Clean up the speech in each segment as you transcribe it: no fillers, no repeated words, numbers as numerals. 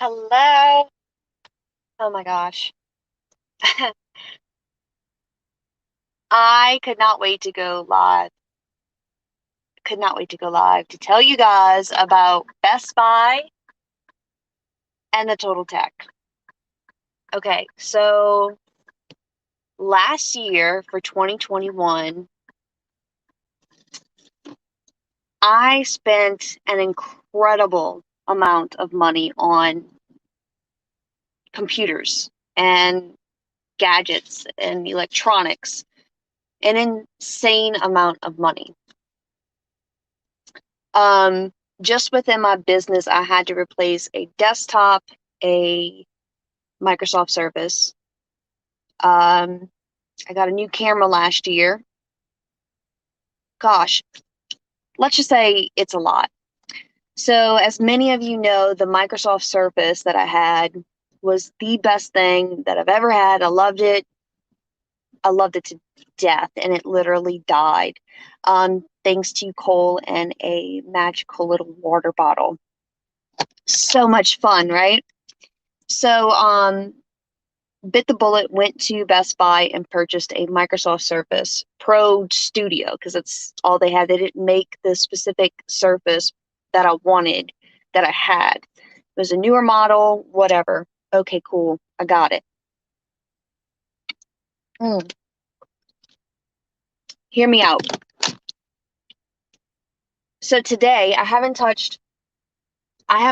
Hello. Oh my gosh. I could not wait to go live. Could not wait to go live to tell you guys about Best Buy and the TotalTech. Okay, so last year for 2021, I spent an incredible amount of money on computers and gadgets and electronics, an insane amount of money. Um, just within my business, I had to replace a desktop, a Microsoft Surface. I got a new camera last year. Gosh, let's just say it's a lot. So, as many of you know, the Microsoft Surface that I had was the best thing that I've ever had. I loved it. I loved it to death, and it literally died. Thanks to coal and a magical little water bottle. So much fun, right? So, bit the bullet, went to Best Buy and purchased a Microsoft Surface Pro Studio because that's all they had. They didn't make the specific Surface that I wanted, that I had. It was a newer model, whatever. Okay, cool. I got it. Mm. Hear me out. So today I have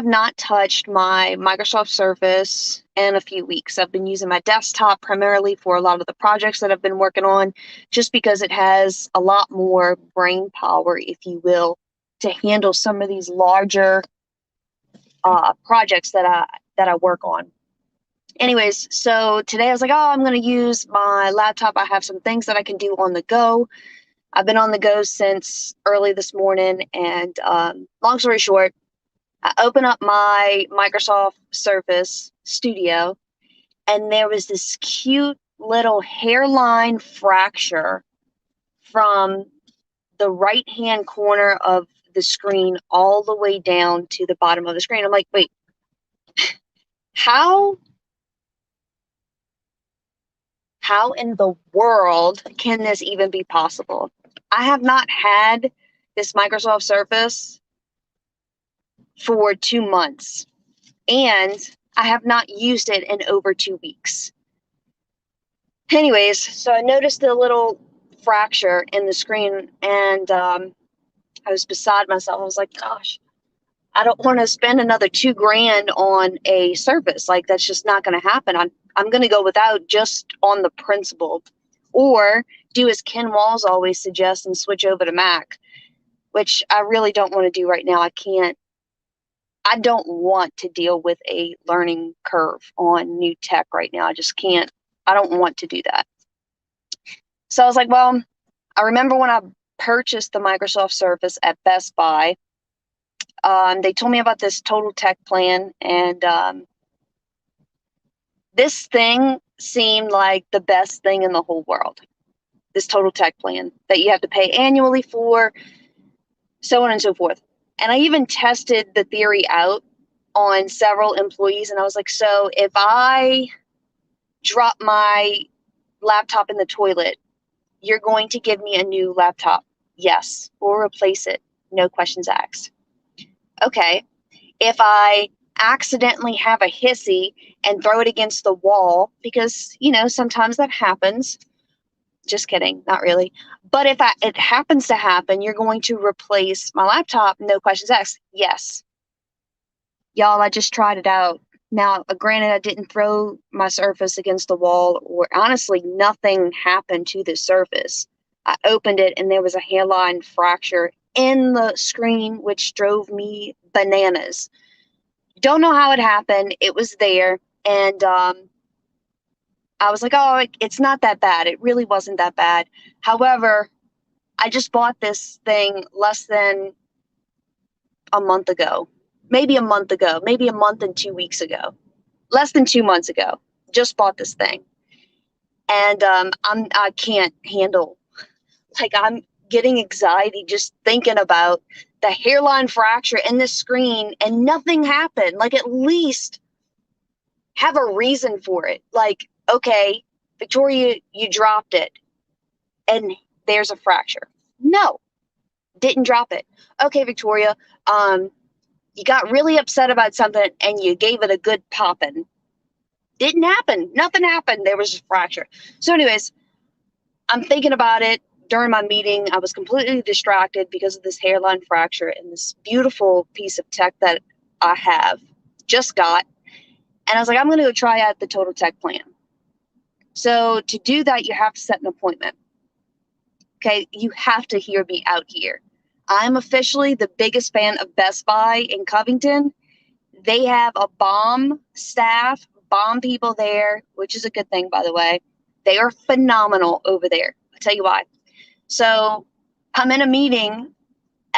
not touched my Microsoft Surface in a few weeks. I've been using my desktop primarily for a lot of the projects that I've been working on, just because it has a lot more brain power, if you will, to handle some of these larger projects that I work on. Anyways, so today I was like, oh, I'm going to use my laptop. I have some things that I can do on the go. I've been on the go since early this morning, and long story short, I open up my Microsoft Surface Studio, and there was this cute little hairline fracture from the right hand corner of the screen all the way down to the bottom of the screen. I'm like, wait, how in the world can this even be possible? I have not had this Microsoft Surface for 2 months, and I have not used it in over 2 weeks. Anyways, so I noticed a little fracture in the screen, and I was beside myself. I was like, gosh, I don't want to spend another 2 grand on a Surface. Like, that's just not going to happen. I'm going to go without, just on the principle, or do as Ken Walls always suggests and switch over to Mac, which I really don't want to do right now. I don't want to deal with a learning curve on new tech right now. I just can't. I don't want to do that. So I was like, well, I remember when I purchased the Microsoft Surface at Best Buy, they told me about this TotalTech plan, and this thing seemed like the best thing in the whole world. This TotalTech plan that you have to pay annually for, so on and so forth. And I even tested the theory out on several employees, and I was like, so if I drop my laptop in the toilet, you're going to give me a new laptop? Yes. Or replace it? No questions asked. Okay. If I accidentally have a hissy and throw it against the wall, because, sometimes that happens. Just kidding. Not really. But if it happens to happen, you're going to replace my laptop? No questions asked. Yes. Y'all, I just tried it out. Now, granted, I didn't throw my Surface against the wall, or honestly, nothing happened to the Surface. I opened it, and there was a hairline fracture in the screen, which drove me bananas. Don't know how it happened. It was there, and I was like, oh, it's not that bad. It really wasn't that bad. However, I just bought this thing less than a month ago. Maybe a month ago. Maybe a month and 2 weeks ago. Less than 2 months ago. Just bought this thing. And I can't handle, like, I'm getting anxiety just thinking about the hairline fracture in the screen, and nothing happened. Like, at least have a reason for it. Like, okay, Victoria, you dropped it and there's a fracture. No, didn't drop it. Okay, Victoria, you got really upset about something and you gave it a good popping. Didn't happen. Nothing happened. There was a fracture. So anyways, I'm thinking about it during my meeting. I was completely distracted because of this hairline fracture and this beautiful piece of tech that I have just got. And I was like, I'm going to go try out the TotalTech plan. So to do that, you have to set an appointment. Okay, you have to hear me out here. I'm officially the biggest fan of Best Buy in Covington. They have a bomb staff, bomb people there, which is a good thing, by the way. They are phenomenal over there. I'll tell you why. So I'm in a meeting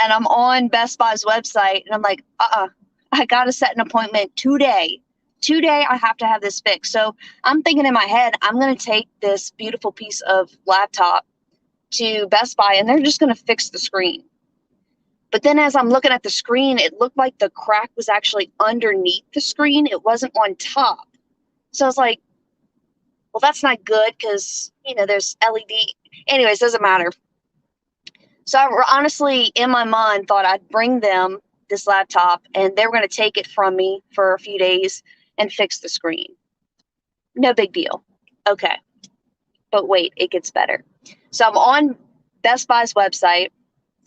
and I'm on Best Buy's website and I'm like, I got to set an appointment today. Today, I have to have this fixed. So I'm thinking in my head, I'm going to take this beautiful piece of laptop to Best Buy and they're just going to fix the screen. But then as I'm looking at the screen, it looked like the crack was actually underneath the screen. It wasn't on top. So I was like, well, that's not good because, there's LED. Anyways, doesn't matter. So I honestly, in my mind, thought I'd bring them this laptop and they were going to take it from me for a few days and fix the screen. No big deal. Okay. But wait, it gets better. So I'm on Best Buy's website.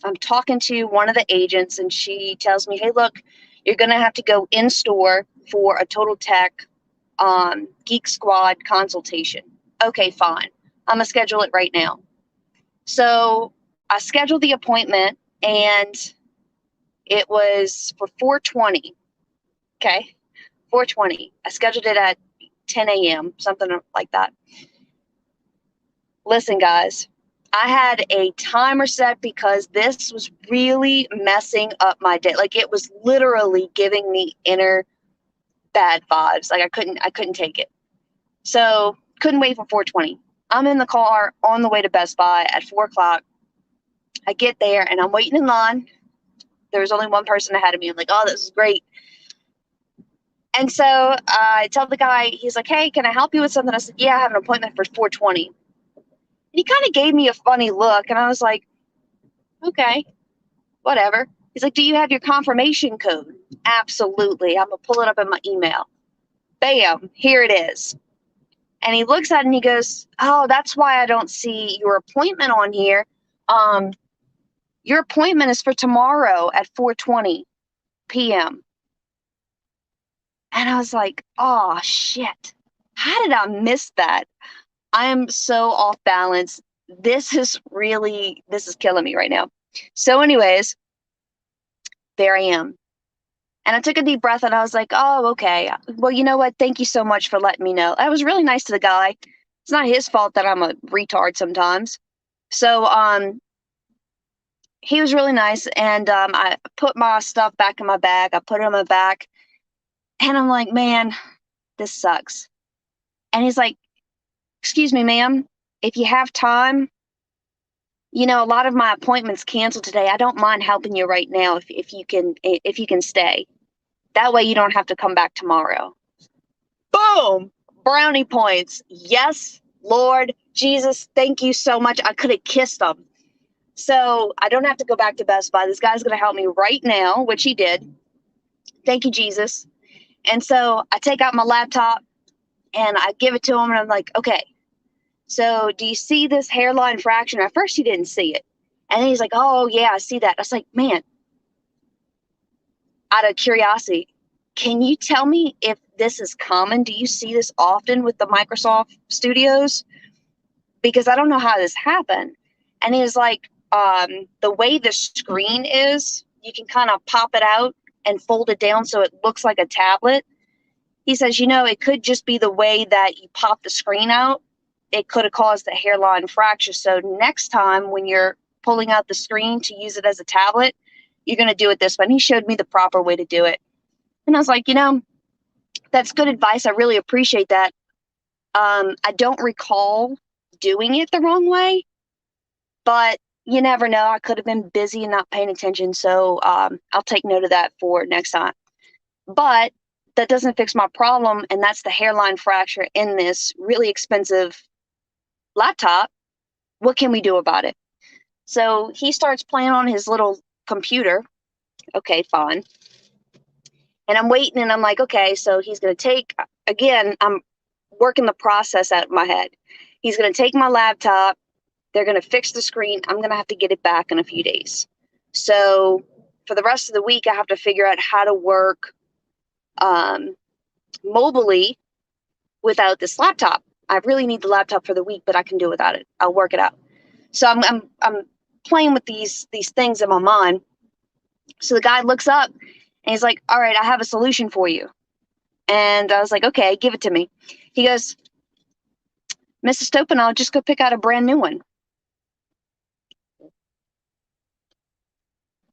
I'm talking to one of the agents and she tells me, hey, look, you're going to have to go in store for a TotalTech Geek Squad consultation. Okay, fine. I'm going to schedule it right now. So I scheduled the appointment and it was for 4:20. Okay, 4:20. I scheduled it at 10 a.m., something like that. Listen, guys, I had a timer set because this was really messing up my day. Like it was literally giving me inner bad vibes. Like I couldn't take it. So couldn't wait for 4:20. I'm in the car on the way to Best Buy at 4:00. I get there and I'm waiting in line. There was only one person ahead of me. I'm like, oh, this is great. And so I tell the guy, he's like, hey, can I help you with something? I said, yeah, I have an appointment for 4:20. And he kind of gave me a funny look. And I was like, okay, whatever. He's like, do you have your confirmation code? Absolutely. I'm going to pull it up in my email. Bam, here it is. And he looks at it and he goes, oh, that's why I don't see your appointment on here. Your appointment is for tomorrow at 4:20 p.m. And I was like, oh, shit. How did I miss that? I am so off balance. This is killing me right now. So anyways, there I am. And I took a deep breath and I was like, oh, okay. Well, you know what? Thank you so much for letting me know. I was really nice to the guy. It's not his fault that I'm a retard sometimes. So he was really nice. And I put my stuff back in my bag. I put it in my back. And I'm like, man, this sucks. And he's like, excuse me, ma'am, if you have time, a lot of my appointments canceled today. I don't mind helping you right now if you can stay. That way you don't have to come back tomorrow. Boom! Brownie points. Yes, Lord Jesus, thank you so much. I could have kissed him. So I don't have to go back to Best Buy. This guy's going to help me right now, which he did. Thank you, Jesus. And so I take out my laptop and I give it to him and I'm like, okay, so do you see this hairline fracture? At first he didn't see it. And then he's like, oh yeah, I see that. I was like, man, out of curiosity, can you tell me if this is common? Do you see this often with the Microsoft Studios? Because I don't know how this happened. And he was like, the way the screen is, you can kind of pop it out and fold it down so it looks like a tablet. He says, it could just be the way that you pop the screen out. It could have caused the hairline fracture. So next time when you're pulling out the screen to use it as a tablet, you're going to do it this way. And he showed me the proper way to do it. And I was like, that's good advice. I really appreciate that. I don't recall doing it the wrong way, but you never know. I could have been busy and not paying attention. So I'll take note of that for next time. But that doesn't fix my problem, and that's the hairline fracture in this really expensive laptop. What can we do about it? So he starts playing on his little computer. Okay, fine. And I'm waiting, and I'm like, okay, so he's going to take, again, I'm working the process out of my head. He's going to take my laptop. They're going to fix the screen. I'm going to have to get it back in a few days. So for the rest of the week, I have to figure out how to work mobily without this laptop. I really need the laptop for the week, but I can do without it. I'll work it out. So I'm playing with these things in my mind. So the guy looks up and he's like, all right, I have a solution for you. And I was like, okay, give it to me. He goes, Mrs. Stopin, I'll just go pick out a brand new one.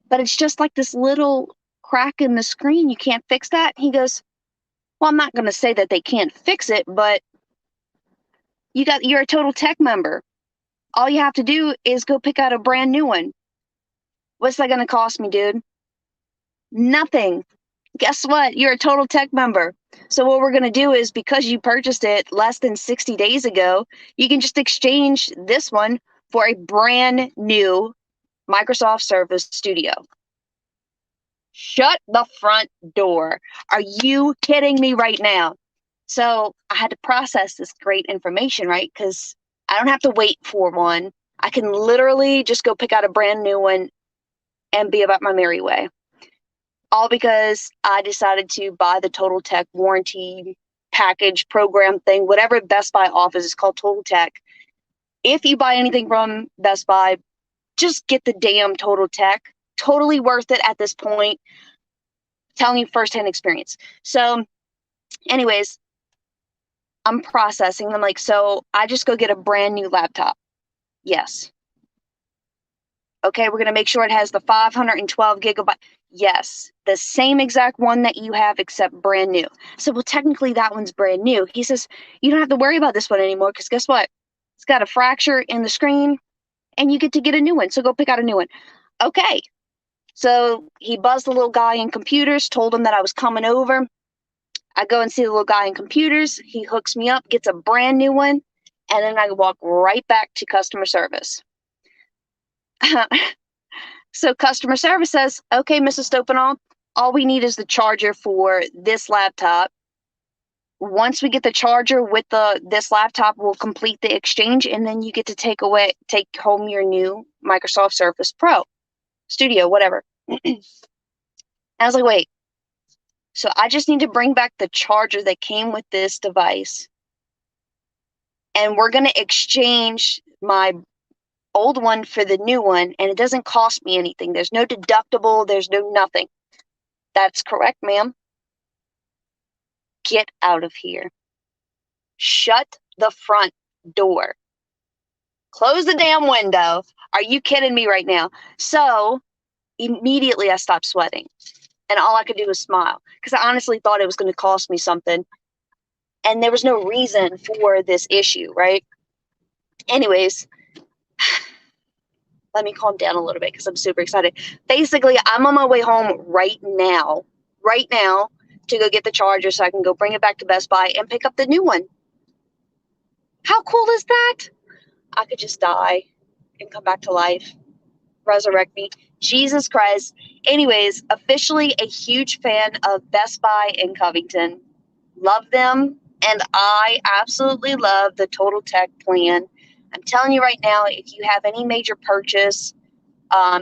But it's just like this little crack in the screen. You can't fix that. He goes, well, I'm not going to say that they can't fix it, but you're a TotalTech member. All you have to do is go pick out a brand new one. What's that going to cost me, dude? Nothing. Guess what? You're a TotalTech member. So what we're going to do is, because you purchased it less than 60 days ago, you can just exchange this one for a brand new Microsoft Surface Studio. Shut the front door. Are you kidding me right now? So I had to process this great information, right? Because I don't have to wait for one. I can literally just go pick out a brand new one and be about my merry way. All because I decided to buy the TotalTech warranty package program thing, whatever Best Buy offers. It's called TotalTech. If you buy anything from Best Buy, just get the damn TotalTech. Totally worth it at this point. Telling you firsthand experience. So anyways, I'm processing them like, so I just go get a brand new laptop. Yes. Okay, we're going to make sure it has the 512 gigabyte. Yes, the same exact one that you have, except brand new. So, well, technically that one's brand new. He says, you don't have to worry about this one anymore, because guess what? It's got a fracture in the screen, and you get to get a new one. So go pick out a new one. Okay. So he buzzed the little guy in computers, told him that I was coming over. I go and see the little guy in computers. He hooks me up, gets a brand new one, and then I walk right back to customer service. So customer service says, okay, Mrs. Stopinall, all we need is the charger for this laptop. Once we get the charger with this laptop, we'll complete the exchange, and then you get to take home your new Microsoft Surface Pro Studio, whatever. I was like, wait, so I just need to bring back the charger that came with this device, and we're going to exchange my old one for the new one, and it doesn't cost me anything. There's no deductible. There's no nothing. That's correct, ma'am. Get out of here. Shut the front door. Close the damn window. Are you kidding me right now? So immediately I stopped sweating, and all I could do was smile, because I honestly thought it was going to cost me something, and there was no reason for this issue, right? Anyways, let me calm down a little bit because I'm super excited. Basically, I'm on my way home right now, to go get the charger so I can go bring it back to Best Buy and pick up the new one. How cool is that? I could just die and come back to life, resurrect me. Jesus Christ. Anyways, officially a huge fan of Best Buy in Covington. Love them, and I absolutely love the TotalTech plan. I'm telling you right now, if you have any major purchase,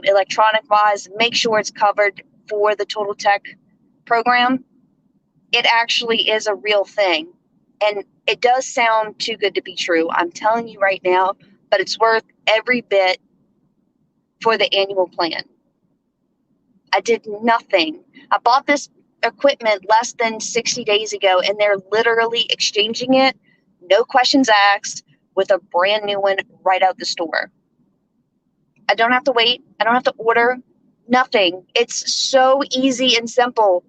electronic-wise, make sure it's covered for the TotalTech program. It actually is a real thing, and it does sound too good to be true. I'm telling you right now, but it's worth every bit for the annual plan. I did nothing. I bought this equipment less than 60 days ago, and they're literally exchanging it, no questions asked, with a brand new one right out the store. I don't have to wait. I don't have to order. Nothing. It's so easy and simple.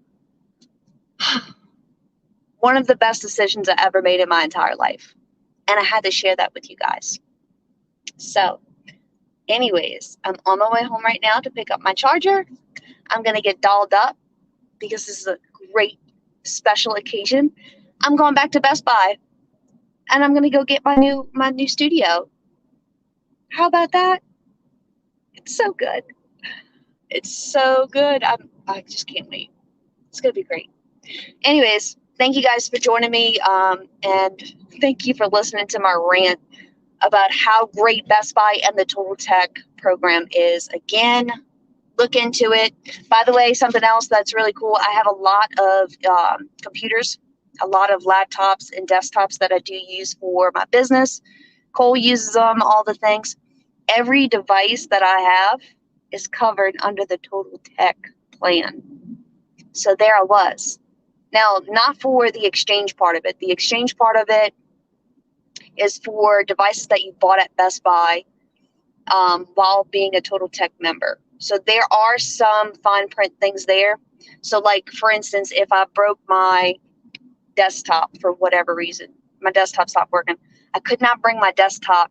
One of the best decisions I ever made in my entire life. And I had to share that with you guys. So, anyways, I'm on my way home right now to pick up my charger. I'm going to get dolled up because this is a great special occasion, I'm going back to Best Buy and I'm going to go get my new studio. How about that? It's so good. It's so good. I just can't wait. It's going to be great. Anyways, thank you guys for joining me. And thank you for listening to my rant about how great Best Buy and the TotalTech program is. Again, look into it. By the way, something else that's really cool, I have a lot of computers, a lot of laptops and desktops that I do use for my business. Cole uses them, all the things. Every device that I have is covered under the TotalTech plan. So there I was. Now, not for the exchange part of it. The exchange part of it is for devices that you bought at Best Buy while being a TotalTech member. So there are some fine print things there. So like, for instance, if I broke my desktop for whatever reason, my desktop stopped working, I could not bring my desktop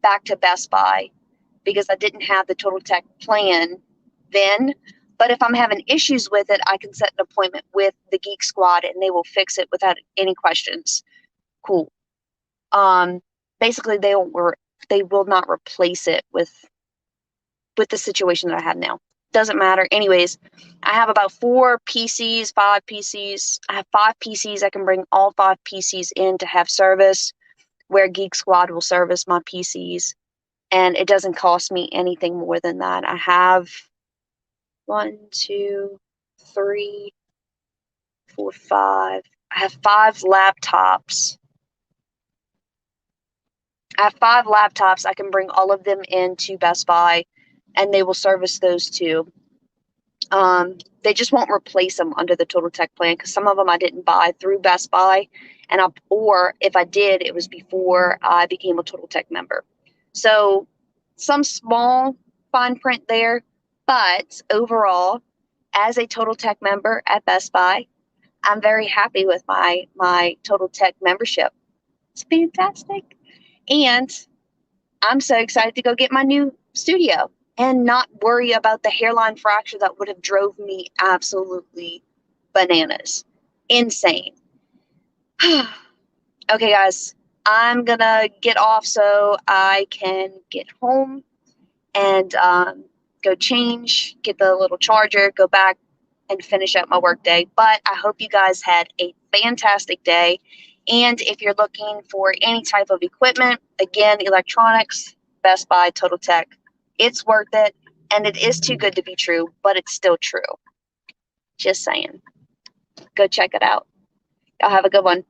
back to Best Buy because I didn't have the TotalTech plan then. But if I'm having issues with it, I can set an appointment with the Geek Squad and they will fix it without any questions. Cool. Basically, they will not replace it with the situation that I have now. Doesn't matter. Anyways, I have about 5 PCs. I have 5 PCs. I can bring all 5 PCs in to have service where Geek Squad will service my PCs. And it doesn't cost me anything more than that. I have 1, 2, 3, 4, 5. I have 5 laptops. I have 5 laptops. I can bring all of them into Best Buy and they will service those too. They just won't replace them under the TotalTech plan because some of them I didn't buy through Best Buy, or if I did, it was before I became a TotalTech member. So some small fine print there, but overall, as a TotalTech member at Best Buy, I'm very happy with my TotalTech membership. It's fantastic, and I'm so excited to go get my new studio and not worry about the hairline fracture that would have drove me absolutely bananas. Insane. Okay, guys, I'm gonna get off so I can get home and go change, get the little charger, go back and finish up my work day. But I hope you guys had a fantastic day. And if you're looking for any type of equipment, again, electronics, Best Buy, TotalTech, it's worth it. And it is too good to be true, but it's still true. Just saying. Go check it out. Y'all have a good one.